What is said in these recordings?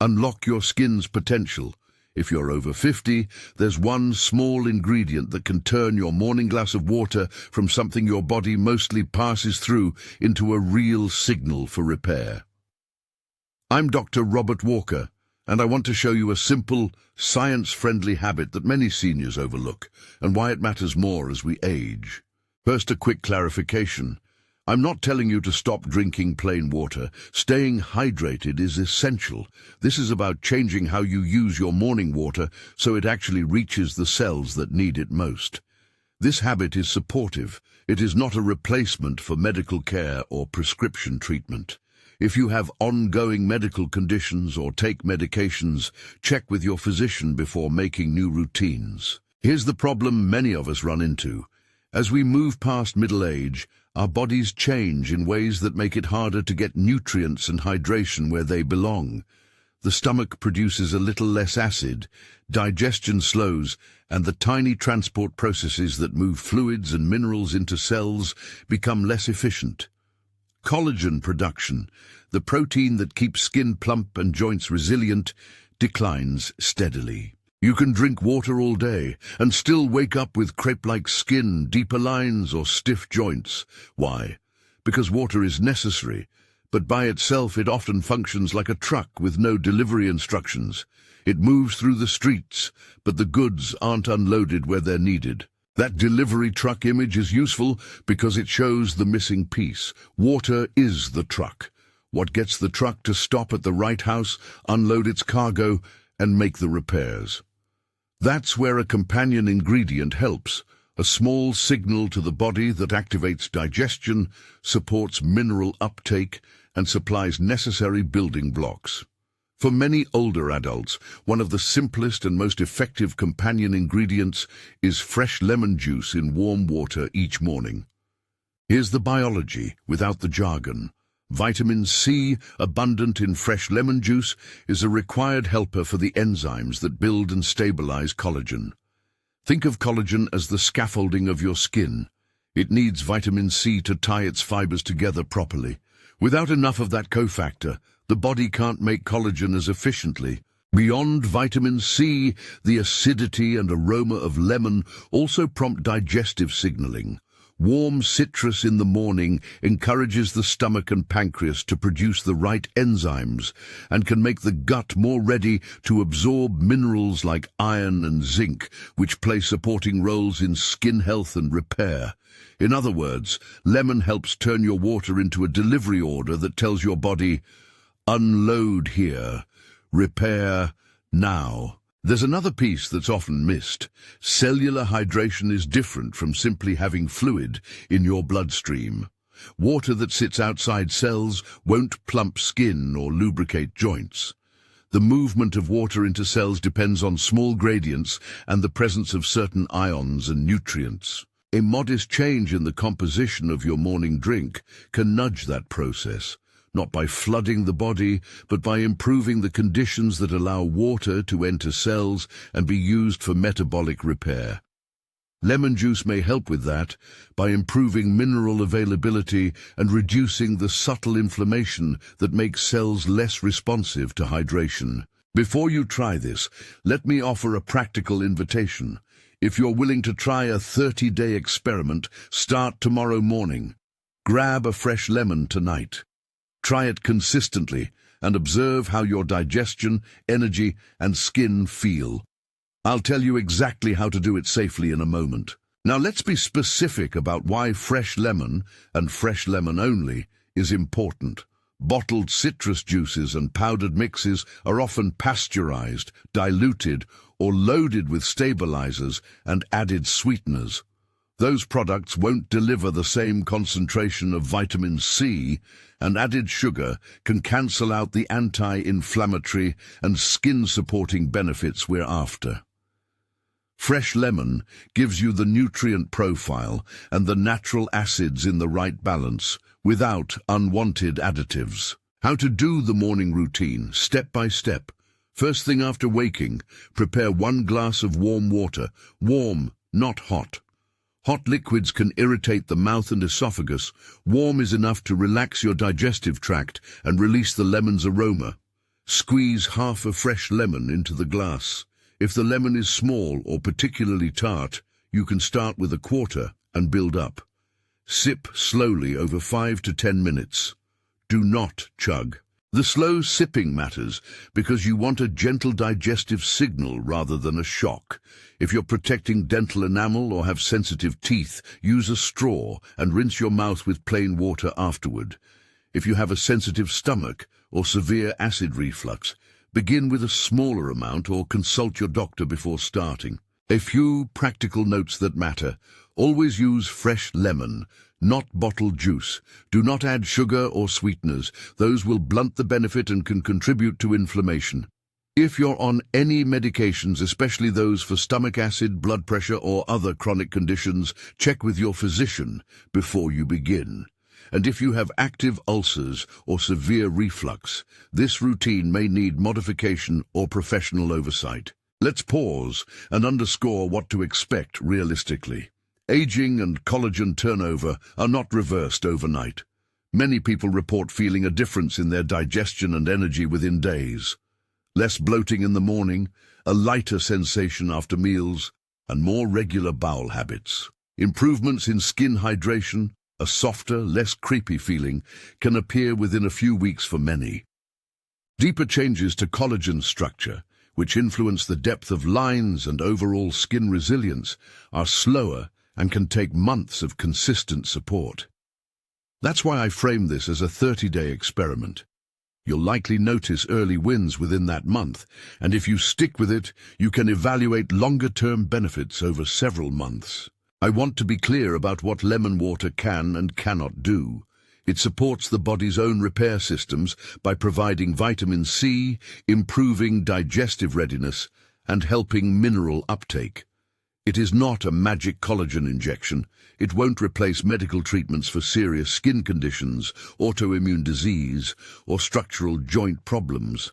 Unlock your skin's potential. If you're over 50, there's one small ingredient that can turn your morning glass of water from something your body mostly passes through into a real signal for repair. I'm Dr. Robert Walker, and I want to show you a simple, science-friendly habit that many seniors overlook, and why it matters more as we age. First, a quick clarification. I'm not telling you to stop drinking plain water. Staying hydrated is essential. This is about changing how you use your morning water so it actually reaches the cells that need it most. This habit is supportive. It is not a replacement for medical care or prescription treatment. If you have ongoing medical conditions or take medications, check with your physician before making new routines. Here's the problem many of us run into. As we move past middle age, our bodies change in ways that make it harder to get nutrients and hydration where they belong. The stomach produces a little less acid, digestion slows, and the tiny transport processes that move fluids and minerals into cells become less efficient. Collagen production, the protein that keeps skin plump and joints resilient, declines steadily. You can drink water all day and still wake up with crepe-like skin, deeper lines, or stiff joints. Why? Because water is necessary, but by itself it often functions like a truck with no delivery instructions. It moves through the streets, but the goods aren't unloaded where they're needed. That delivery truck image is useful because it shows the missing piece. Water is the truck. What gets the truck to stop at the right house, unload its cargo, and make the repairs? That's where a companion ingredient helps, a small signal to the body that activates digestion, supports mineral uptake, and supplies necessary building blocks. For many older adults, one of the simplest and most effective companion ingredients is fresh lemon juice in warm water each morning. Here's the biology without the jargon. Vitamin C, abundant in fresh lemon juice, is a required helper for the enzymes that build and stabilize collagen. Think of collagen as the scaffolding of your skin. It needs vitamin C to tie its fibers together properly. Without enough of that cofactor, the body can't make collagen as efficiently. Beyond vitamin C, the acidity and aroma of lemon also prompt digestive signaling. Warm citrus in the morning encourages the stomach and pancreas to produce the right enzymes and can make the gut more ready to absorb minerals like iron and zinc, which play supporting roles in skin health and repair. In other words, lemon helps turn your water into a delivery order that tells your body, unload here, repair now. There's another piece that's often missed. Cellular hydration is different from simply having fluid in your bloodstream. Water that sits outside cells won't plump skin or lubricate joints. The movement of water into cells depends on small gradients and the presence of certain ions and nutrients. A modest change in the composition of your morning drink can nudge that process, not by flooding the body, but by improving the conditions that allow water to enter cells and be used for metabolic repair. Lemon juice may help with that by improving mineral availability and reducing the subtle inflammation that makes cells less responsive to hydration. Before you try this, let me offer a practical invitation. If you're willing to try a 30-day experiment, start tomorrow morning. Grab a fresh lemon tonight. Try it consistently and observe how your digestion, energy, and skin feel. I'll tell you exactly how to do it safely in a moment. Now let's be specific about why fresh lemon, and fresh lemon only, is important. Bottled citrus juices and powdered mixes are often pasteurized, diluted, or loaded with stabilizers and added sweeteners. Those products won't deliver the same concentration of vitamin C, and added sugar can cancel out the anti-inflammatory and skin-supporting benefits we're after. Fresh lemon gives you the nutrient profile and the natural acids in the right balance, without unwanted additives. How to do the morning routine, step by step. First thing after waking, prepare 1 glass of warm water. Warm, not hot. Hot liquids can irritate the mouth and esophagus. Warm is enough to relax your digestive tract and release the lemon's aroma. Squeeze half a fresh lemon into the glass. If the lemon is small or particularly tart, you can start with a quarter and build up. Sip slowly over 5 to 10 minutes. Do not chug. The slow sipping matters because you want a gentle digestive signal rather than a shock. If you're protecting dental enamel or have sensitive teeth, use a straw and rinse your mouth with plain water afterward. If you have a sensitive stomach or severe acid reflux, begin with a smaller amount or consult your doctor before starting. A few practical notes that matter. Always use fresh lemon, not bottled juice. Do not add sugar or sweeteners. Those will blunt the benefit and can contribute to inflammation. If you're on any medications, especially those for stomach acid, blood pressure, or other chronic conditions, check with your physician before you begin. And if you have active ulcers or severe reflux, this routine may need modification or professional oversight. Let's pause and underscore what to expect realistically. Aging and collagen turnover are not reversed overnight. Many people report feeling a difference in their digestion and energy within days. Less bloating in the morning, a lighter sensation after meals, and more regular bowel habits. Improvements in skin hydration, a softer, less creepy feeling, can appear within a few weeks for many. Deeper changes to collagen structure, which influence the depth of lines and overall skin resilience, are slower and can take months of consistent support. That's why I frame this as a 30-day experiment. You'll likely notice early wins within that month, and if you stick with it, you can evaluate longer-term benefits over several months. I want to be clear about what lemon water can and cannot do. It supports the body's own repair systems by providing vitamin C, improving digestive readiness, and helping mineral uptake. It is not a magic collagen injection. It won't replace medical treatments for serious skin conditions, autoimmune disease, or structural joint problems.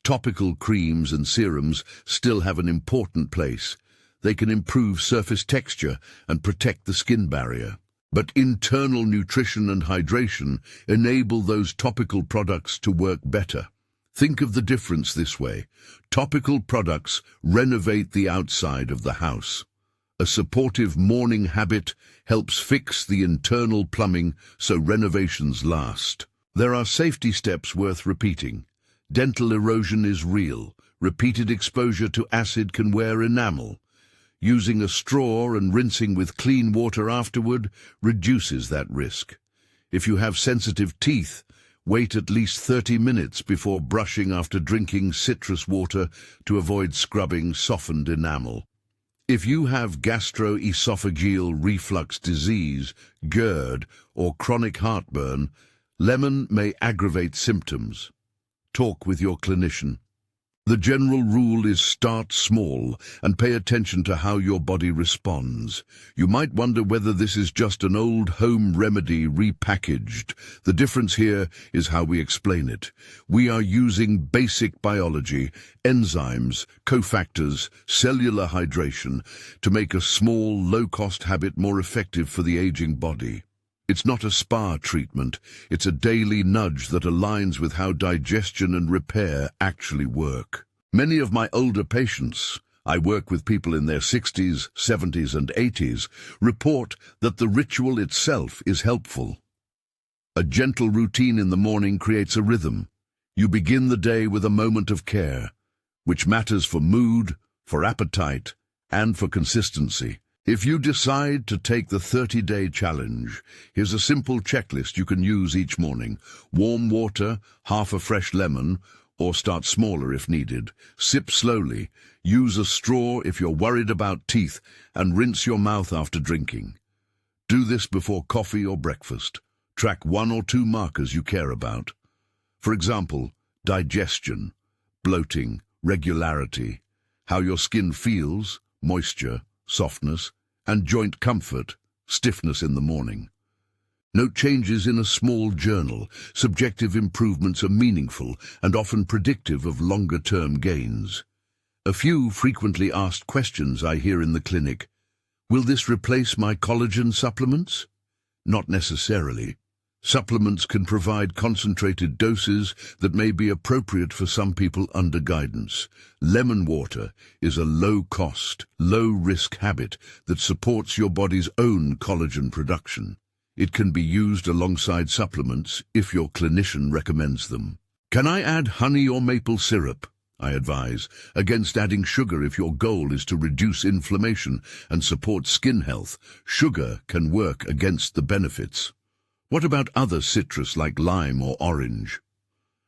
Topical creams and serums still have an important place. They can improve surface texture and protect the skin barrier. But internal nutrition and hydration enable those topical products to work better. Think of the difference this way. Topical products renovate the outside of the house. A supportive morning habit helps fix the internal plumbing so renovations last. There are safety steps worth repeating. Dental erosion is real. Repeated exposure to acid can wear enamel. Using a straw and rinsing with clean water afterward reduces that risk. If you have sensitive teeth, wait at least 30 minutes before brushing after drinking citrus water to avoid scrubbing softened enamel. If you have gastroesophageal reflux disease, GERD, or chronic heartburn, lemon may aggravate symptoms. Talk with your clinician. The general rule is start small and pay attention to how your body responds. You might wonder whether this is just an old home remedy repackaged. The difference here is how we explain it. We are using basic biology, enzymes, cofactors, cellular hydration to make a small, low-cost habit more effective for the aging body. It's not a spa treatment, it's a daily nudge that aligns with how digestion and repair actually work. Many of my older patients, I work with people in their 60s, 70s and 80s, report that the ritual itself is helpful. A gentle routine in the morning creates a rhythm. You begin the day with a moment of care, which matters for mood, for appetite, and for consistency. If you decide to take the 30-day challenge, here's a simple checklist you can use each morning. Warm water, half a fresh lemon, or start smaller if needed. Sip slowly, use a straw if you're worried about teeth, and rinse your mouth after drinking. Do this before coffee or breakfast. Track 1 or 2 markers you care about. For example, digestion, bloating, regularity, how your skin feels, moisture, softness, and joint comfort, stiffness in the morning. Note changes in a small journal. Subjective improvements are meaningful and often predictive of longer-term gains. A few frequently asked questions I hear in the clinic. Will this replace my collagen supplements? Not necessarily. Supplements can provide concentrated doses that may be appropriate for some people under guidance. Lemon water is a low-cost, low-risk habit that supports your body's own collagen production. It can be used alongside supplements if your clinician recommends them. Can I add honey or maple syrup? I advise against adding sugar if your goal is to reduce inflammation and support skin health. Sugar can work against the benefits. What about other citrus like lime or orange?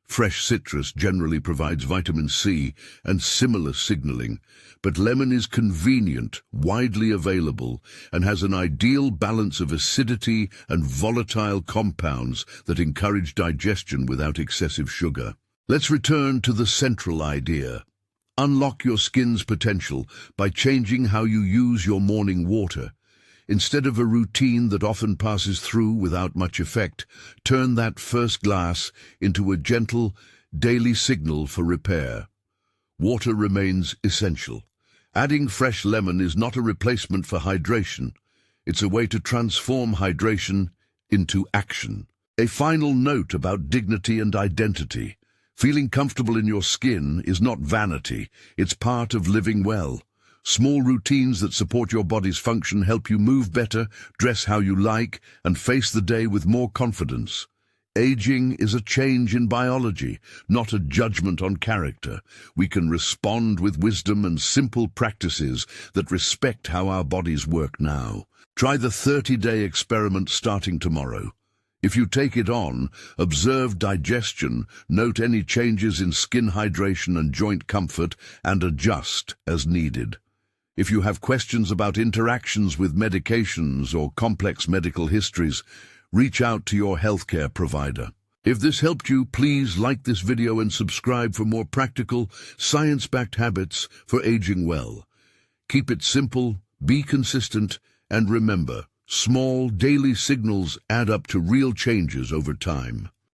Fresh citrus generally provides vitamin C and similar signaling, but lemon is convenient, widely available, and has an ideal balance of acidity and volatile compounds that encourage digestion without excessive sugar. Let's return to the central idea. Unlock your skin's potential by changing how you use your morning water. Instead of a routine that often passes through without much effect, turn that first glass into a gentle, daily signal for repair. Water remains essential. Adding fresh lemon is not a replacement for hydration. It's a way to transform hydration into action. A final note about dignity and identity. Feeling comfortable in your skin is not vanity, it's part of living well. Small routines that support your body's function help you move better, dress how you like, and face the day with more confidence. Aging is a change in biology, not a judgment on character. We can respond with wisdom and simple practices that respect how our bodies work now. Try the 30-day experiment starting tomorrow. If you take it on, observe digestion, note any changes in skin hydration and joint comfort, and adjust as needed. If you have questions about interactions with medications or complex medical histories, reach out to your healthcare provider. If this helped you, please like this video and subscribe for more practical, science-backed habits for aging well. Keep it simple, be consistent, and remember, small daily signals add up to real changes over time.